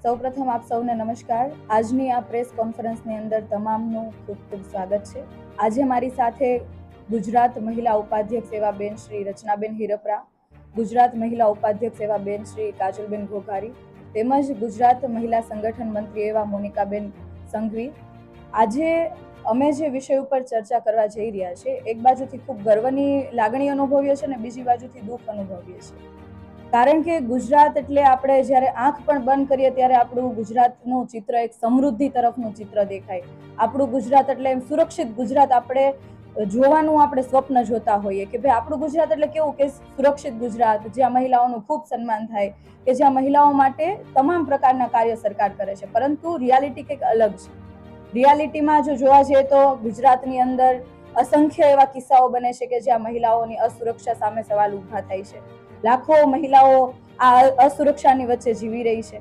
સૌપ્રથમ આપ સૌને નમસ્કાર। આજની આ પ્રેસ કોન્ફરન્સની અંદર તમામનું ખૂબ ખૂબ સ્વાગત છે। આજે મારી સાથે ગુજરાત મહિલા ઉપાધ્યક્ષ એવા બેન શ્રી રચનાબેન હિરપરા, ગુજરાત મહિલા ઉપાધ્યક્ષ એવા બેન શ્રી કાજલબેન ઘોઘારી તેમજ ગુજરાત મહિલા સંગઠન મંત્રી એવા મોનિકાબેન સંઘવી। આજે અમે જે વિષય ઉપર ચર્ચા કરવા જઈ રહ્યા છે, એક બાજુથી ખૂબ ગર્વની લાગણી અનુભવીએ છીએ અને બીજી બાજુથી દુઃખ અનુભવીએ છીએ, કારણ કે ગુજરાત એટલે આપણે જ્યારે આંખ પણ બંધ કરીએ ત્યારે આપણું ગુજરાતનું ચિત્ર એક સમૃદ્ધિ તરફનું ચિત્ર દેખાય। આપણું ગુજરાત એટલે એમ સુરક્ષિત ગુજરાત આપણે જોવાનું આપણે સ્વપ્ન જોતા હોઈએ કે ભાઈ આપણું ગુજરાત એટલે કેવું કે સુરક્ષિત ગુજરાત, જ્યાં મહિલાઓનું ખૂબ સન્માન થાય, કે જ્યાં મહિલાઓ માટે તમામ પ્રકારના કાર્ય સરકાર કરે છે। પરંતુ રિયાલિટી કંઈક અલગ છે। રિયાલિટીમાં જો જોવા જઈએ તો ગુજરાતની અંદર અસંખ્ય એવા કિસ્સાઓ બને છે કે જ્યાં મહિલાઓની અસુરક્ષા સામે સવાલ ઊભા થાય છે। લાખો મહિલાઓ આ અસુરક્ષાની વચ્ચે જીવી રહી છે।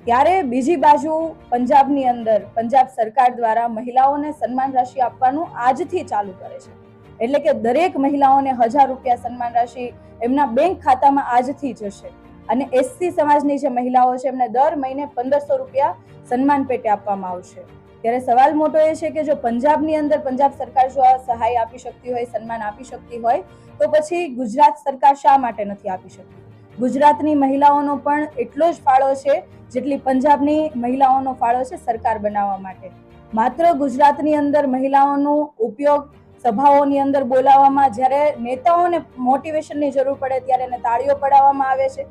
ત્યારે બીજી બાજુ પંજાબની અંદર પંજાબ સરકાર દ્વારા મહિલાઓને સન્માન રાશિ આપવાનું આજથી ચાલુ કરે છે, એટલે કે દરેક મહિલાઓને 1000 રૂપિયા સન્માન રાશિ એમના બેંક ખાતામાં આજથી જશે અને એસસી સમાજની જે મહિલાઓ છે એમને દર મહિને 1500 રૂપિયા સન્માન પેટે આપવામાં આવશે। ત્યારે સવાલ મોટો એ છે કે જો પંજાબની અંદર પંજાબ સરકાર જો આ સહાય આપી શકતી હોય, સન્માન આપી શકતી હોય, તો પછી ગુજરાત સરકાર શા માટે નથી આપી શકતી? ગુજરાતની મહિલાઓનો પણ એટલો જ ફાળો છે જેટલી પંજાબની મહિલાઓનો ફાળો છે સરકાર બનાવવા માટે। માત્ર ગુજરાતની અંદર મહિલાઓનો ઉપયોગ સભાઓની અંદર બોલાવવામાં, જ્યારે નેતાઓને મોટિવેશનની જરૂર પડે ત્યારે એને તાળીઓ પડાવવામાં આવે છે,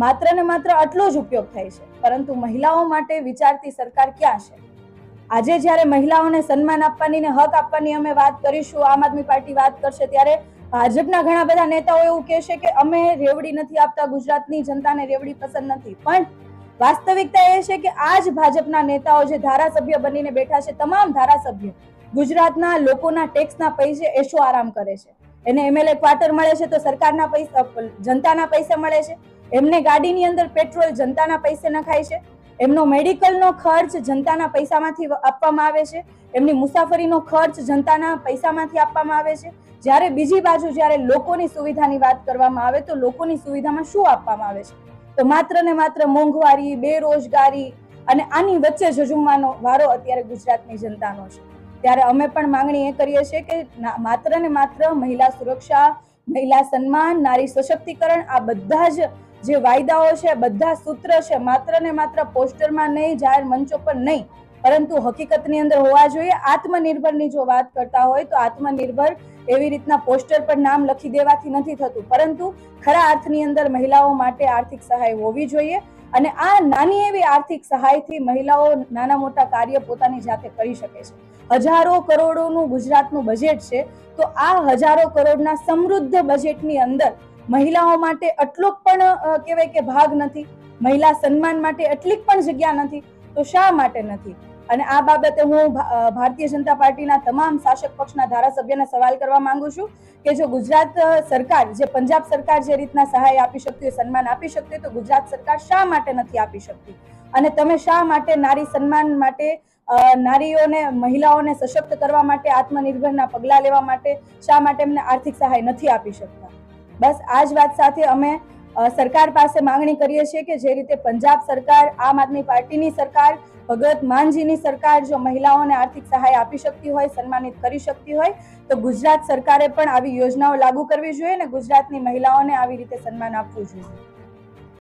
માત્ર ને માત્ર આટલો જ ઉપયોગ થાય છે। પરંતુ મહિલાઓ માટે વિચારતી સરકાર ક્યાં છે? આજે જ્યારે મહિલાઓને સન્માન આપવાની ને હક આપવાની અમે વાત કરીશું, આમ આદમી પાર્ટી વાત કરશે, ત્યારે ભાજપના ઘણા બધા નેતાઓ એવું કહેશે કે અમે રેવડી નથી આપતા, ગુજરાતની જનતાને રેવડી પસંદ નથી। પણ વાસ્તવિકતા એ છે કે આ જ ભાજપના નેતાઓ જે ધારાસભ્ય બનીને બેઠા છે, તમામ ધારાસભ્ય ગુજરાતના લોકોના ટેક્સના પૈસે એશો આરામ કરે છે। એને એમએલએ ક્વાર્ટર મળે છે તો સરકારના પૈસા, જનતાના પૈસે મળે છે। એમને ગાડીની અંદર પેટ્રોલ જનતાના પૈસે નખાય છે। એમનો મેડિકલનો ખર્ચ જનતાના પૈસામાંથી આપવામાં આવે છે। એમની મુસાફરીનો ખર્ચ જનતાના પૈસામાંથી આપવામાં આવે છે। જ્યારે બીજી બાજુ જ્યારે લોકોની સુવિધાની વાત કરવામાં આવે તો લોકોની સુવિધામાં શું આપવામાં આવે છે? તો માત્ર ને માત્ર મોંઘવારી, બેરોજગારી અને આની વચ્ચે ઝઝુમવાનો વારો અત્યારે ગુજરાતની જનતાનો છે। ત્યારે અમે પણ માંગણી એ કરીએ છીએ કે માત્ર ને માત્ર મહિલા સુરક્ષા, મહિલા સન્માન, નારી સશક્તિકરણ, આ બધા જ જે વાયદાઓ છે, બધા સૂત્ર છે, માત્ર ને માત્ર પોસ્ટરમાં નહીં, જાહેર મંચો પર નહીં, પરંતુ હકીકતની અંદર હોવા જોઈએ। આત્મનિર્ભરની જો વાત કરતા હોય તો આત્મનિર્ભર એવી રીતના પોસ્ટર પર નામ લખી દેવાથી નથી થતું, પરંતુ ખરા અર્થની અંદર મહિલાઓ માટે આર્થિક સહાય હોવી જોઈએ અને આ નાની એવી આર્થિક સહાયથી મહિલાઓ નાના મોટા કાર્ય પોતાની જાતે કરી શકે છે। હજારો કરોડોનું ગુજરાતનું બજેટ છે, તો આ હજારો કરોડના સમૃદ્ધ બજેટની અંદર મહિલાઓ માટે આટલો પણ કહેવાય કે ભાગ નથી, મહિલા સન્માન માટે એટલી પણ જગ્યા નથી, તો શા માટે નથી? અને આ બાબતે હું ભારતીય જનતા પાર્ટીના તમામ શાસક પક્ષના ધારાસભ્યને સવાલ કરવા માંગુ છું કે જો ગુજરાત સરકાર, જે પંજાબ સરકાર જે રીતના સહાય આપી શકતી હોય, સન્માન આપી શકતી હોય, તો ગુજરાત સરકાર શા માટે નથી આપી શકતી? અને તમે શા માટે નારી સન્માન માટે, નારીઓને, મહિલાઓને સશક્ત કરવા માટે, આત્મનિર્ભરના પગલા લેવા માટે શા માટે એમને આર્થિક સહાય નથી આપી શકતા? બસ આ જ વાત સાથે અમે સરકાર પાસે માંગણી કરીએ છીએ કે જે રીતે પંજાબ સરકાર, આમ આદમી પાર્ટીની સરકાર, ભગવત માનજીની સરકાર જો મહિલાઓને આર્થિક સહાય આપી શકતી હોય, સન્માનિત કરી શકતી હોય, તો ગુજરાત સરકારે પણ આવી યોજનાઓ લાગુ કરવી જોઈએ અને ગુજરાતની મહિલાઓને આવી રીતે સન્માન આપવું જોઈએ।